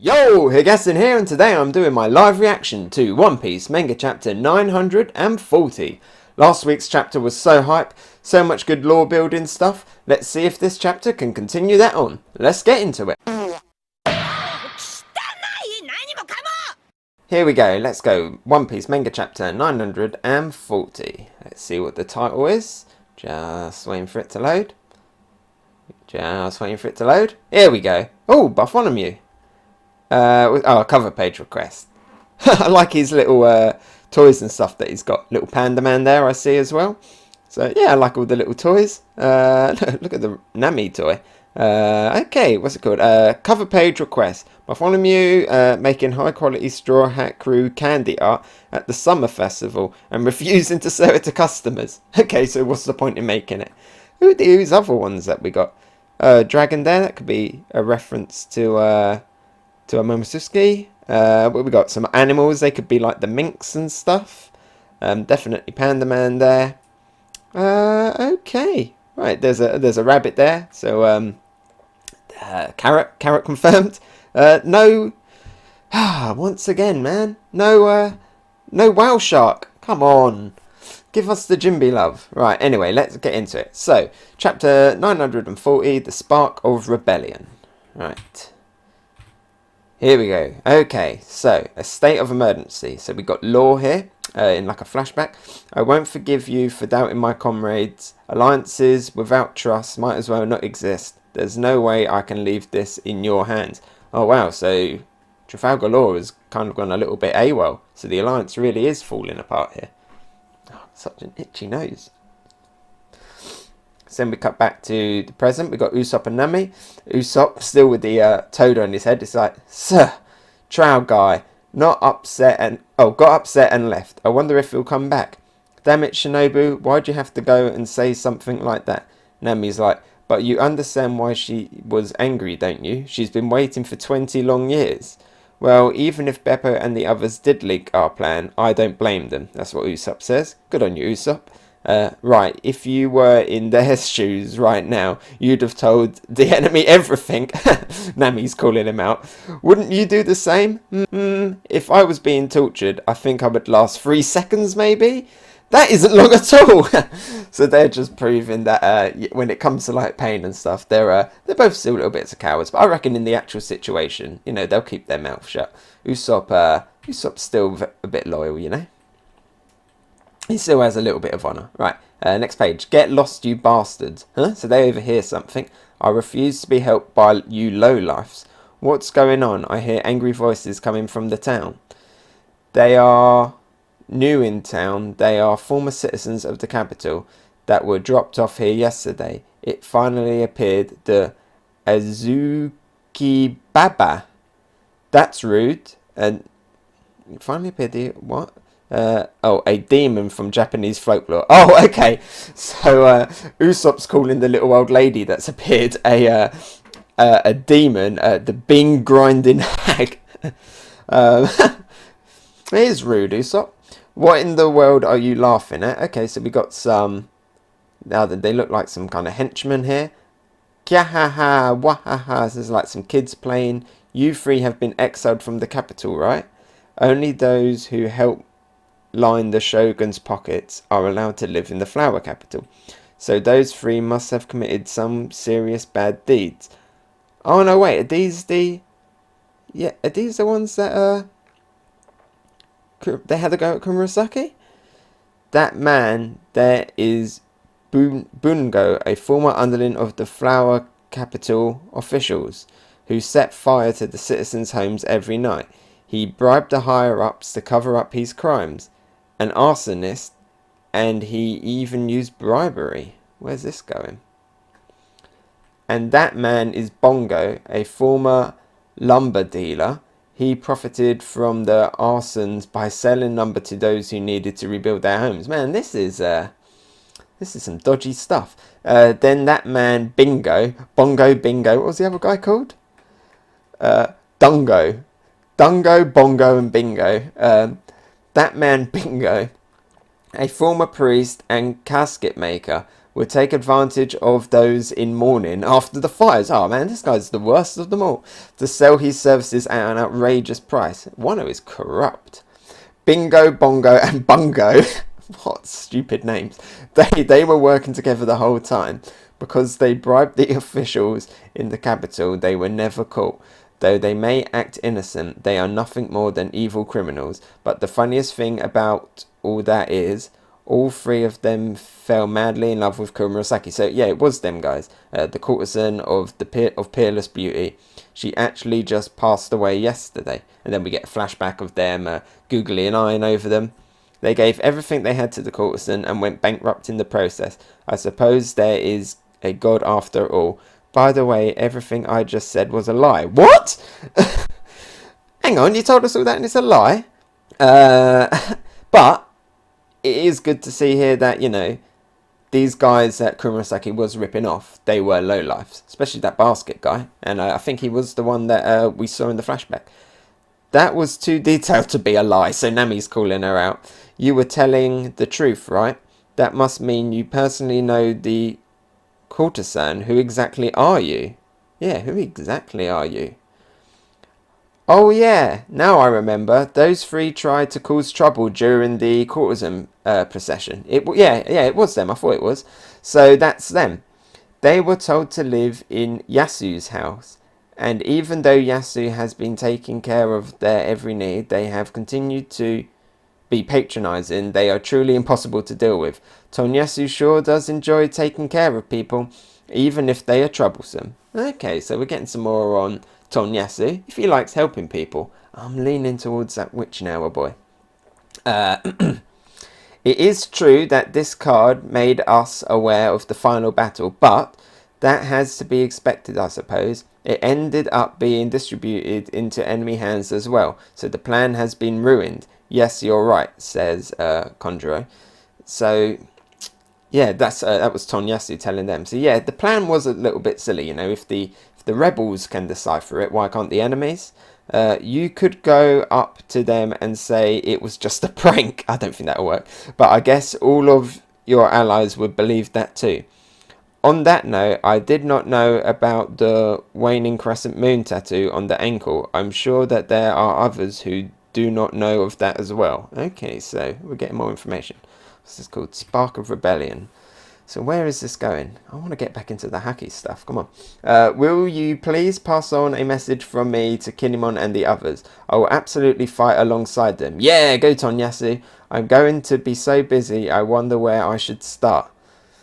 Yo, Hegassen here, and today I'm doing my live reaction to One Piece Manga Chapter 940. Last week's chapter was so hype, so much good lore building stuff. Let's see if this chapter can continue that on. Let's get into it. Here we go, let's go. One Piece Manga Chapter 940. Let's see what the title is. Just waiting for it to load. Here we go. Oh, Bartholomew. A cover page request. I like his little toys and stuff that he's got. Little panda man there I see as well. So yeah, I like all the little toys. Look at the Nami toy. Okay, what's it called? Cover page request. Bartholomew making high quality Straw Hat Crew candy art at the summer festival and refusing to sell it to customers. Okay, so what's the point in making it? Who are these other ones that we got? Dragon there, that could be a reference to a Momosuke. What we got? Some animals. They could be like the minks and stuff. Definitely Panda Man there. Okay. Right. There's a rabbit there. So carrot confirmed. No. Once again, man. No whale shark. Come on. Give us the Jinbe love. Right. Anyway, let's get into it. So, chapter 940, the spark of rebellion. Right. Here we go. Okay, so a state of emergency. So we got Law here in like a flashback. I won't forgive you for doubting my comrades. Alliances without trust might as well not exist. There's no way I can leave this in your hands. Oh wow, so Trafalgar Law has kind of gone a little bit AWOL. So the alliance really is falling apart here. Oh, such an itchy nose. So then we cut back to the present. We got Usopp and Nami. Usopp still with the toad on his head. It's like, sir, Trow guy, got upset and left. I wonder if he'll come back. Damn it, Shinobu, why'd you have to go and say something like that? Nami's like, but you understand why she was angry, don't you? She's been waiting for 20 long years. Well, even if Beppo and the others did leak our plan, I don't blame them. That's what Usopp says. Good on you, Usopp. Right, if you were in their shoes right now, you'd have told the enemy everything. Nami's calling him out. Wouldn't you do the same? If I was being tortured, I think I would last 3 seconds maybe? That isn't long at all. So they're just proving that when it comes to like pain and stuff, they're both still little bits of cowards. But I reckon in the actual situation, you know, they'll keep their mouth shut. Usopp's still a bit loyal, you know. He still has a little bit of honour. Right, next page. Get lost, you bastards. Huh? So they overhear something. I refuse to be helped by you lowlifes. What's going on? I hear angry voices coming from the town. They are new in town. They are former citizens of the capital that were dropped off here yesterday. It finally appeared the Azuki Baba. That's rude. And it finally appeared the what? A demon from Japanese folklore. Oh, okay. So Usopp's calling the little old lady that's appeared a demon, the bean grinding hag. It is rude, Usopp. What in the world are you laughing at? Okay, so we got some. Now that they look like some kind of henchmen here. Kyahaha, wahaha. So there's like some kids playing. You three have been exiled from the capital, right? Only those who help line the shogun's pockets are allowed to live in the flower capital. So those three must have committed some serious bad deeds. Oh no, wait, are these the ones that they had to go at Komurasaki? That man there is Bungo, a former underling of the flower capital officials, who set fire to the citizens' homes every night. He bribed the higher-ups to cover up his crimes. An arsonist, and he even used bribery. Where's this going? And that man is Bongo, a former lumber dealer. He profited from the arsons by selling lumber to those who needed to rebuild their homes. Man, this is some dodgy stuff. Then that man Bingo, what was the other guy called? Dungo, Bongo, and Bingo. That man Bingo, a former priest and casket maker, would take advantage of those in mourning after the fires. Oh man, this guy's the worst of them all. To sell his services at an outrageous price. Wano is corrupt. Bingo, Bongo, and Bungo. What stupid names. They were working together the whole time. Because they bribed the officials in the capital, they were never caught. Though they may act innocent, they are nothing more than evil criminals. But the funniest thing about all that is, all three of them fell madly in love with Komurasaki. So yeah, it was them guys. The courtesan of peerless beauty. She actually just passed away yesterday. And then we get a flashback of them googly and eyeing over them. They gave everything they had to the courtesan and went bankrupt in the process. I suppose there is a god after all. By the way, everything I just said was a lie. What? Hang on, you told us all that and it's a lie? But it is good to see here that, you know, these guys that Komurasaki was ripping off, they were lowlifes. Especially that basket guy. And I think he was the one that we saw in the flashback. That was too detailed to be a lie, so Nami's calling her out. You were telling the truth, right? That must mean you personally know the courtesan. Who exactly are you? Yeah, who exactly are you? Oh yeah, now I remember. Those three tried to cause trouble during the courtesan procession. It was them. I thought it was. So that's them. They were told to live in Yasu's house. And even though Yasu has been taking care of their every need, they have continued to be patronizing. They are truly impossible to deal with. Tonoyasu sure does enjoy taking care of people, even if they are troublesome. Okay, so we're getting some more on Tonoyasu. If he likes helping people. I'm leaning towards that witch now, oh boy. It is true that this card made us aware of the final battle, but that has to be expected, I suppose. It ended up being distributed into enemy hands as well, so the plan has been ruined. Yes, you're right, says Konjuro. So, yeah, that was Tonoyasu telling them. So yeah, the plan was a little bit silly, you know. If the rebels can decipher it, why can't the enemies? You could go up to them and say it was just a prank. I don't think that'll work, but I guess all of your allies would believe that too. On that note, I did not know about the waning crescent moon tattoo on the ankle. I'm sure that there are others who do not know of that as well. Okay, so we're getting more information. This is called Spark of Rebellion. So where is this going? I want to get back into the Haki stuff. Come on. Will you please pass on a message from me to Kinemon and the others? I will absolutely fight alongside them. Yeah, go Tonoyasu. I'm going to be so busy, I wonder where I should start.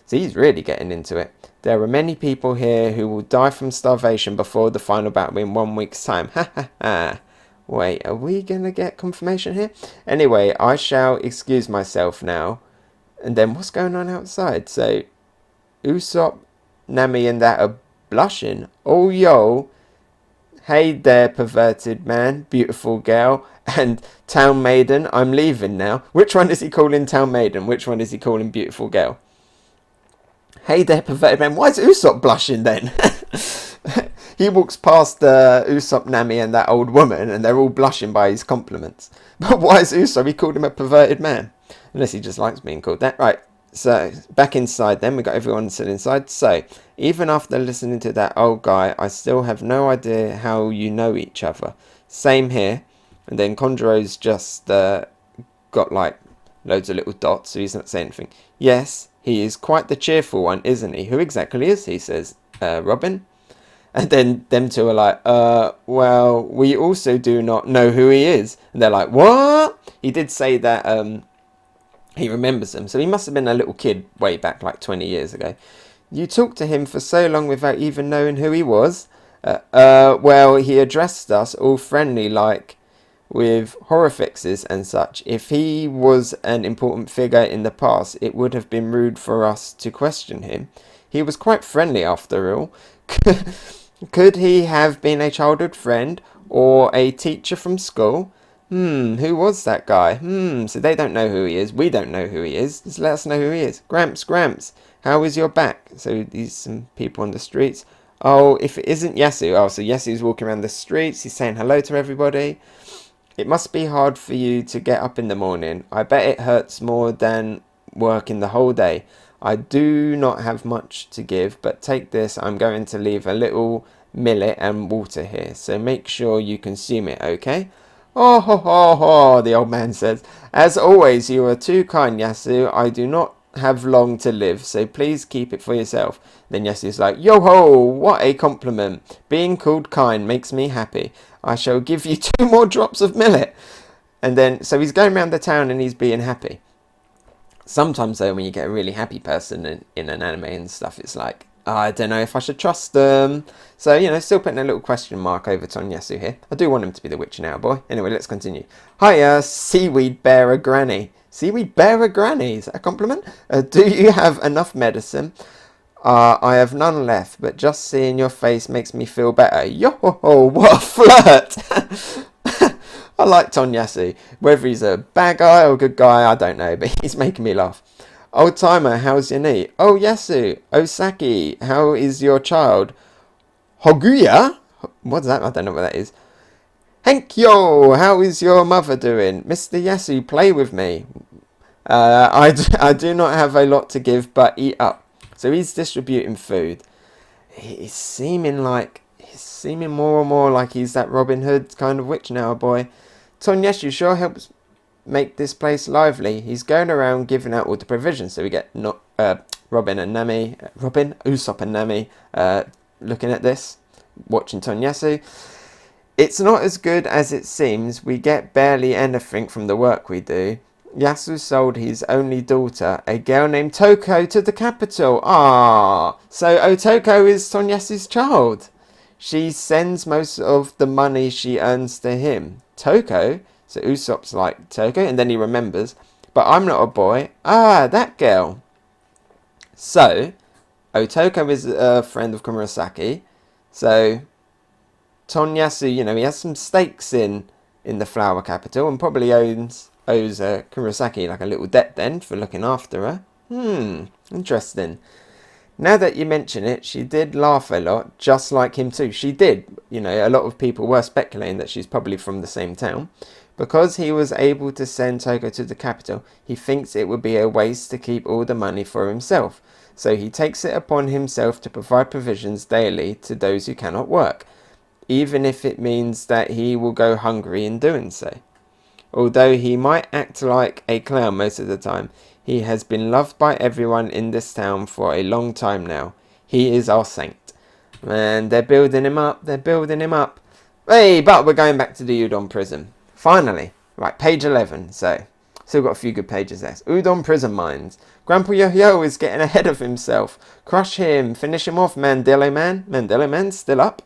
So he's really getting into it. There are many people here who will die from starvation before the final battle in 1 week's time. Ha ha ha. Wait, are we going to get confirmation here? Anyway, I shall excuse myself now. And then what's going on outside? So, Usopp, Nami and that are blushing. Oh, yo. Hey there, perverted man, beautiful girl, and town maiden, I'm leaving now. Which one is he calling town maiden? Which one is he calling beautiful girl? Hey there, perverted man. Why is Usopp blushing then? He walks past Usopp, Nami and that old woman and they're all blushing by his compliments. But why is Usopp? He called him a perverted man. Unless he just likes being called that. Right, so back inside then. We got everyone still inside. So, even after listening to that old guy, I still have no idea how you know each other. Same here. And then Konjuro's just got like loads of little dots, so he's not saying anything. Yes, he is quite the cheerful one, isn't he? Who exactly is he, says Robin. And then them two are like, well, we also do not know who he is. And they're like, what? He did say that he remembers them. So he must have been a little kid way back, like 20 years ago. You talked to him for so long without even knowing who he was? Well, he addressed us all friendly, like with horrifixes and such. If he was an important figure in the past, it would have been rude for us to question him. He was quite friendly after all. Could he have been a childhood friend or a teacher from school? Who was that guy? So they don't know who he is. We don't know who he is. Just let us know who he is. Gramps, how is your back? So these some people on the streets. Oh, if it isn't Yasu. Oh, so Yasu's walking around the streets. He's saying hello to everybody. It must be hard for you to get up in the morning. I bet it hurts more than working the whole day. I do not have much to give, but take this. I'm going to leave a little millet and water here, so make sure you consume it, okay? Oh ho ho ho, the old man says. As always, you are too kind, Yasu. I do not have long to live, so please keep it for yourself. Then Yasu's like, yo ho, what a compliment. Being called kind makes me happy. I shall give you 2 more drops of millet. And then, so he's going around the town and he's being happy. Sometimes though, when you get a really happy person in an anime and stuff, it's like, I don't know if I should trust them. So, you know, still putting a little question mark over Tonoyasu here. I do want him to be the Witcher now, boy. Anyway, let's continue. Hiya, seaweed bearer granny. Seaweed bearer granny, is that a compliment? Do you have enough medicine? I have none left, but just seeing your face makes me feel better. Yo, what a flirt! I like Tonoyasu. Whether he's a bad guy or a good guy, I don't know, but he's making me laugh. Old timer, how's your knee? Oh, Yasu. Osaki, how is your child? Hoguya? What's that? I don't know what that is. Henkyo, how is your mother doing? Mr. Yasu, play with me. I do not have a lot to give, but eat up. So he's distributing food. He's seeming more and more like he's that Robin Hood kind of witch now, boy. Tonoyasu sure helps make this place lively. He's going around giving out all the provisions. So we get Robin, Usopp and Nami looking at this, watching Tonoyasu. It's not as good as it seems. We get barely anything from the work we do. Yasu sold his only daughter, a girl named Toko, to the capital. Ah, so O-Toko is Tonoyasu's child. She sends most of the money she earns to him. Toko? So Usopp's like, Toko? And then he remembers, but I'm not a boy. Ah, that girl. So, O-Toko is a friend of Komurasaki. So, Tonoyasu, you know, he has some stakes in the flower capital and probably owes Komurasaki like a little debt then for looking after her. Interesting. Now that you mention it, she did laugh a lot, just like him too. She did. You know, a lot of people were speculating that she's probably from the same town. Because he was able to send Toko to the capital, he thinks it would be a waste to keep all the money for himself. So he takes it upon himself to provide provisions daily to those who cannot work, even if it means that he will go hungry in doing so. Although he might act like a clown most of the time, he has been loved by everyone in this town for a long time now. He is our saint. And they're building him up. They're building him up. Hey, but we're going back to the Udon prison. Finally. Right, page 11. So, still got a few good pages there. Udon prison mines. Grandpa Yo-Yo is getting ahead of himself. Crush him. Finish him off, Mandela Man. Mandela Man's still up.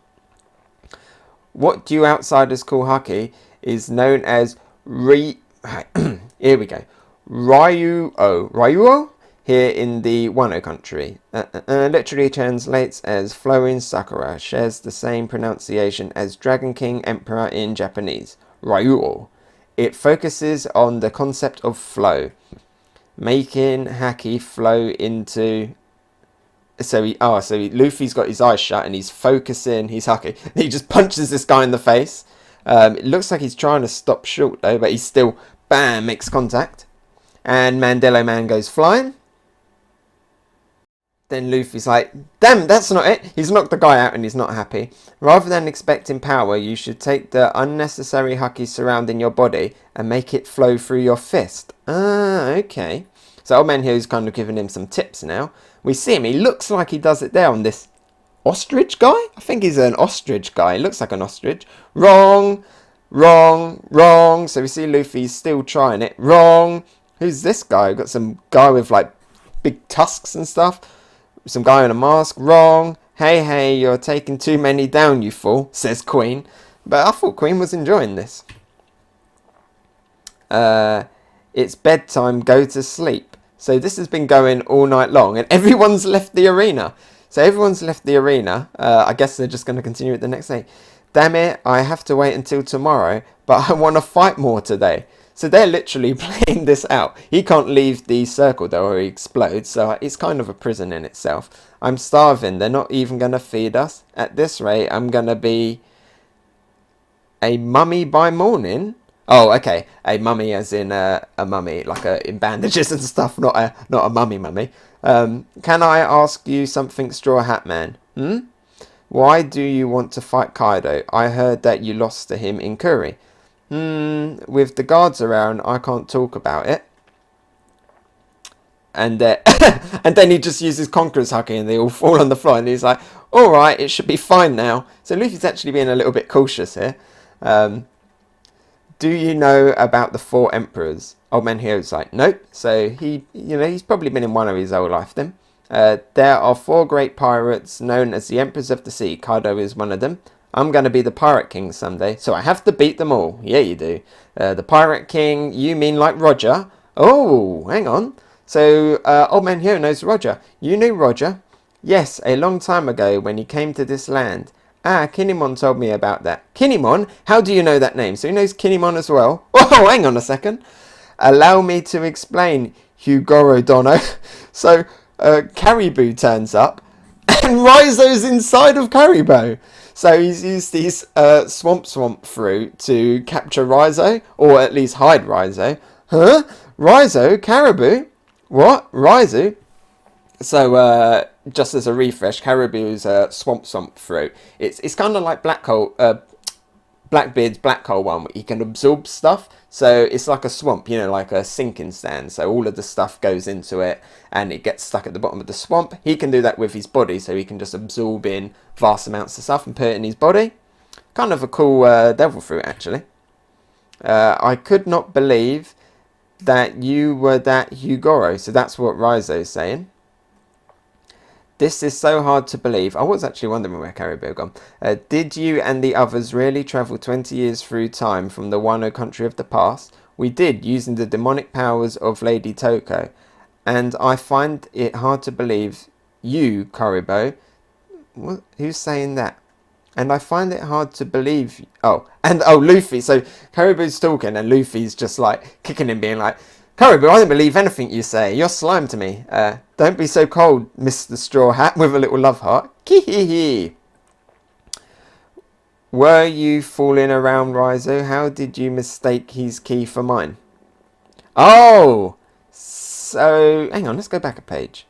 What you outsiders call Haki is known as here we go. Ryuo here in the Wano country. Literally translates as flowing sakura. Shares the same pronunciation as Dragon King Emperor in Japanese. Ryuo. It focuses on the concept of flow, making Haki flow into. Luffy's got his eyes shut and he's focusing. He's Haki. He just punches this guy in the face. It looks like he's trying to stop short though, but he still, bam, makes contact. And Mandela Man goes flying. Then Luffy's like, damn, that's not it. He's knocked the guy out and he's not happy. Rather than expecting power, you should take the unnecessary Haki surrounding your body and make it flow through your fist. Ah, okay. So Old Man Hyo's kind of giving him some tips now. We see him. He looks like he does it there on this ostrich guy? I think he's an ostrich guy. He looks like an ostrich. Wrong. So we see Luffy's still trying it. Wrong. Who's this guy? We've got some guy with like big tusks and stuff. Some guy in a mask. Wrong. Hey, you're taking too many down, you fool, says Queen. But I thought Queen was enjoying this. It's bedtime, go to sleep. So this has been going all night long and everyone's left the arena. So everyone's left the arena. I guess they're just going to continue it the next day. Damn it, I have to wait until tomorrow, but I want to fight more today. So they're literally playing this out. He can't leave the circle though or he explodes, so it's kind of a prison in itself. I'm starving, they're not even going to feed us. At this rate, I'm going to be a mummy by morning. Oh, okay, a mummy as in a mummy, like in bandages and stuff, not a mummy. Can I ask you something, Straw Hat Man? Why do you want to fight Kaido? I heard that you lost to him in Kuri. With the guards around, I can't talk about it. And and then he just uses Conqueror's Haki and they all fall on the floor. And he's like, alright, it should be fine now. So Luffy's actually being a little bit cautious here. Do you know about the 4 emperors? Old Man Hyo's like, nope. So he's probably been in Wano his whole life then. There are 4 great pirates known as the Emperors of the Sea. Kaido is one of them. I'm going to be the Pirate King someday, so I have to beat them all. Yeah, you do. The Pirate King, you mean like Roger? Oh, hang on. So, Old Man Hyo knows Roger. You knew Roger? Yes, a long time ago when he came to this land. Ah, Kinemon told me about that. Kinemon? How do you know that name? So he knows Kinemon as well. Oh, hang on a second. Allow me to explain, Hyougoro Dono. So, Caribou turns up, and Rizo's inside of Caribou. So he's used these swamp fruit to capture Rizo, or at least hide Rizo. Huh? Rizo? Caribou? What? Rizo? So, just as a refresh, Caribou's swamp fruit. It's kind of like Blackbeard's black hole one, where he can absorb stuff. So it's like a swamp, like a sinking sand. So all of the stuff goes into it and it gets stuck at the bottom of the swamp. He can do that with his body, so he can just absorb in vast amounts of stuff and put it in his body. Kind of a cool devil fruit, actually. I could not believe that you were that Hyougoro. So that's what Rizo's saying. This is so hard to believe. I was actually wondering where Caribou gone. Did you and the others really travel 20 years through time from the Wano country of the past? We did, using the demonic powers of Lady Toko. And I find it hard to believe you, Caribou. What? Who's saying that? And I find it hard to believe... Luffy. So Caribou's talking and Luffy's just like kicking him, being like, Caribou, I don't believe anything you say. You're slime to me. Don't be so cold, Mr. Straw Hat, with a little love heart. Kihihi. Were you fooling around, Rizo? How did you mistake his key for mine? Oh! So, hang on, let's go back a page.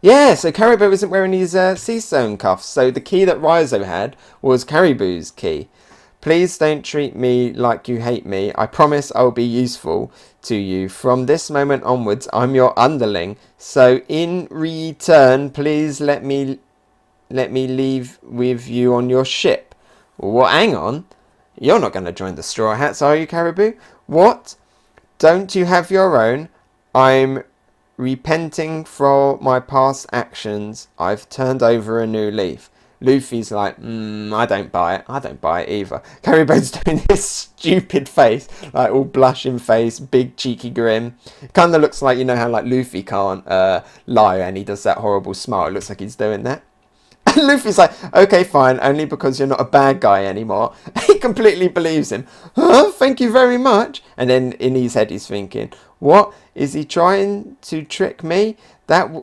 Yeah, so Caribou isn't wearing his sea stone cuffs. So the key that Rizo had was Caribou's key. Please don't treat me like you hate me. I promise I'll be useful to you. From this moment onwards, I'm your underling. So in return, please let me leave with you on your ship. What? Hang on. You're not going to join the Straw Hats, are you, Caribou? What? Don't you have your own? I'm repenting for my past actions. I've turned over a new leaf. Luffy's like, I don't buy it. I don't buy it either. Caribou's doing this stupid face, like all blushing face, big cheeky grin. Kind of looks like, how like Luffy can't lie and he does that horrible smile. It looks like he's doing that. And Luffy's like, okay, fine, only because you're not a bad guy anymore. He completely believes him. Huh? Thank you very much. And then in his head he's thinking, what? Is he trying to trick me? That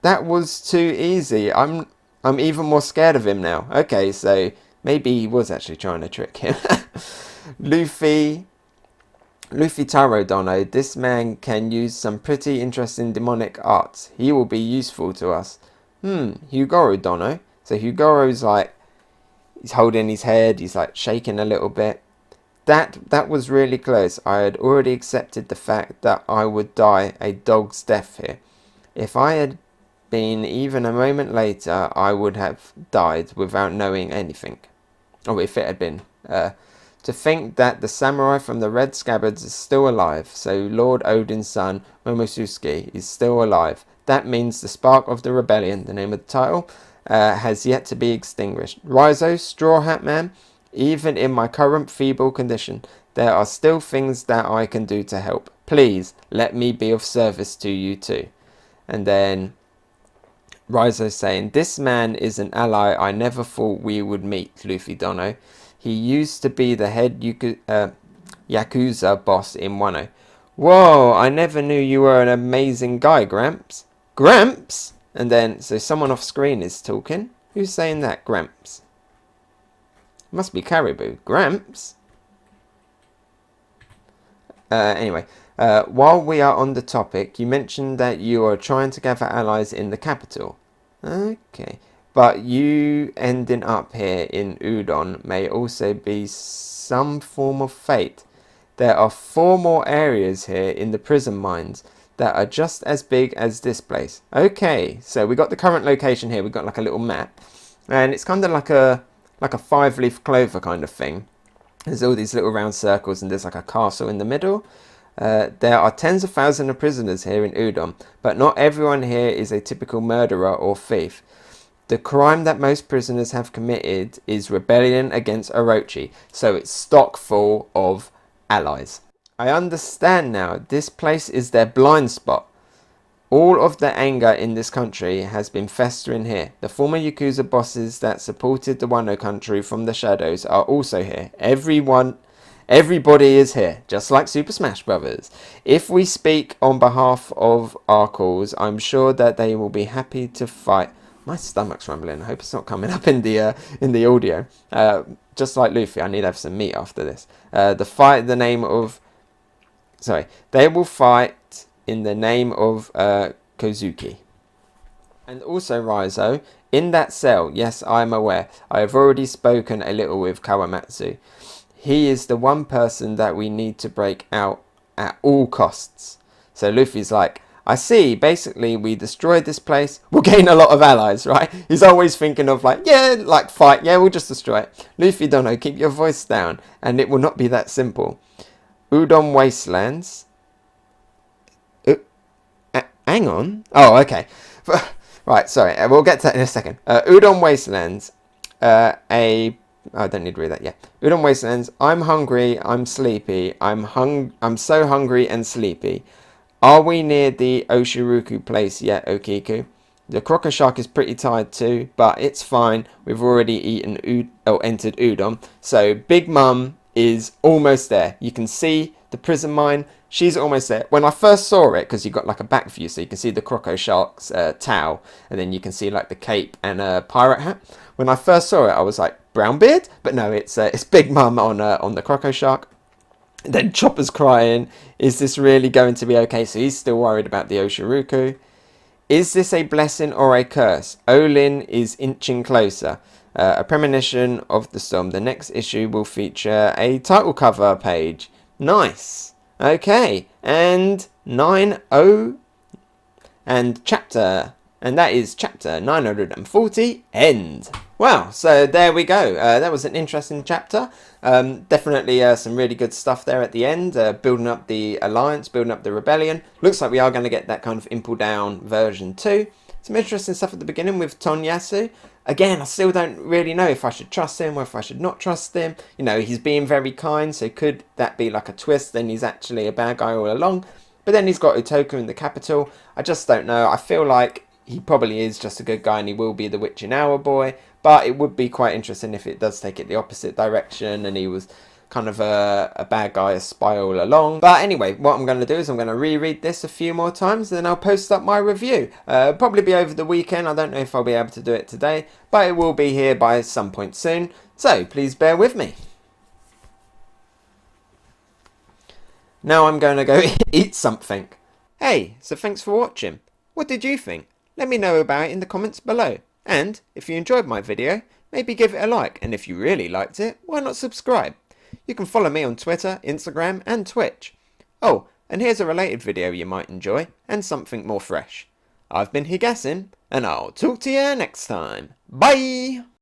was too easy. I'm even more scared of him now. Okay, so maybe he was actually trying to trick him. Luffy Taro Dono, this man can use some pretty interesting demonic arts. He will be useful to us. Hyougoro Dono. So Hyugoro's like, he's holding his head, he's like shaking a little bit. That was really close. I had already accepted the fact that I would die a dog's death here. If I had been even a moment later, I would have died without knowing anything. Oh, if it had been. To think that the samurai from the Red Scabbards is still alive, so Lord Odin's son, Momosuke, is still alive. That means the spark of the rebellion, the name of the title, has yet to be extinguished. Rizo, Straw Hat Man, even in my current feeble condition, there are still things that I can do to help. Please, let me be of service to you too. And then Rizo saying, this man is an ally I never thought we would meet, Luffy Dono. He used to be the head Yakuza boss in Wano. Whoa, I never knew you were an amazing guy, Gramps. Gramps? And then, so someone off screen is talking. Who's saying that, Gramps? Must be Caribou. Gramps? Anyway, while we are on the topic, you mentioned that you are trying to gather allies in the capital. Okay. But you ending up here in Udon may also be some form of fate. There are 4 more areas here in the prison mines that are just as big as this place. Okay, so we got the current location here. We've got like a little map. And it's kind of like a 5-leaf clover kind of thing. There's all these little round circles and there's like a castle in the middle. There are tens of thousands of prisoners here in Udon, but not everyone here is a typical murderer or thief. The crime that most prisoners have committed is rebellion against Orochi, so it's stock full of allies. I understand now, this place is their blind spot. All of the anger in this country has been festering here. The former Yakuza bosses that supported the Wano country from the shadows are also here. Everybody is here, just like Super Smash Brothers. If we speak on behalf of our cause, I'm sure that they will be happy to fight. My stomach's rumbling. I hope it's not coming up in the audio. Just like Luffy, I need to have some meat after this. They will fight in the name of Kozuki. And also, Raizo, in that cell, yes, I am aware. I have already spoken a little with Kawamatsu. He is the one person that we need to break out at all costs. So Luffy's like, I see, basically we destroyed this place, we'll gain a lot of allies, right? He's always thinking of like, yeah, like fight, yeah, we'll just destroy it. Luffy, don't know, keep your voice down, and it will not be that simple. Udon Wastelands. Hang on. Oh, okay. Right, sorry, we'll get to that in a second. Udon Wastelands, I don't need to read that yet. Udon Wastelands, I'm hungry, I'm sleepy, I'm so hungry and sleepy. Are we near the Oshiruku place yet, Okiku? The Croco Shark is pretty tired too, but it's fine. We've already entered Udon. So Big Mum is almost there. You can see the prison mine. She's almost there. When I first saw it, because you got like a back view, so you can see the Croco Shark's towel, and then you can see like the cape and a pirate hat. When I first saw it, I was like, Brownbeard? But no, it's Big Mum on the Croco Shark. Then Chopper's crying. Is this really going to be okay? So he's still worried about the Oshiruku. Is this a blessing or a curse? Olin is inching closer. A premonition of the storm. The next issue will feature a title cover page. Nice. Okay. And 9-0 and chapter. And that is chapter 940, end. Wow, so there we go. That was an interesting chapter. Definitely some really good stuff there at the end. Building up the alliance, building up the rebellion. Looks like we are going to get that kind of Impel Down version 2. Some interesting stuff at the beginning with Tonoyasu. Again, I still don't really know if I should trust him or if I should not trust him. You know, he's being very kind, so could that be like a twist? Then he's actually a bad guy all along. But then he's got O-Toko in the capital. I just don't know. I feel like he probably is just a good guy and he will be the Witching Hour boy. But it would be quite interesting if it does take it the opposite direction and he was kind of a bad guy, a spy all along. But anyway, what I'm going to do is I'm going to reread this a few more times and then I'll post up my review. Probably be over the weekend. I don't know if I'll be able to do it today, but it will be here by some point soon. So please bear with me. Now I'm going to go eat something. Hey, so thanks for watching. What did you think? Let me know about it in the comments below. And if you enjoyed my video, maybe give it a like, and if you really liked it, why not subscribe? You can follow me on Twitter, Instagram and Twitch. Oh, and here's a related video you might enjoy, and something more fresh. I've been Hegassen, and I'll talk to you next time. Bye!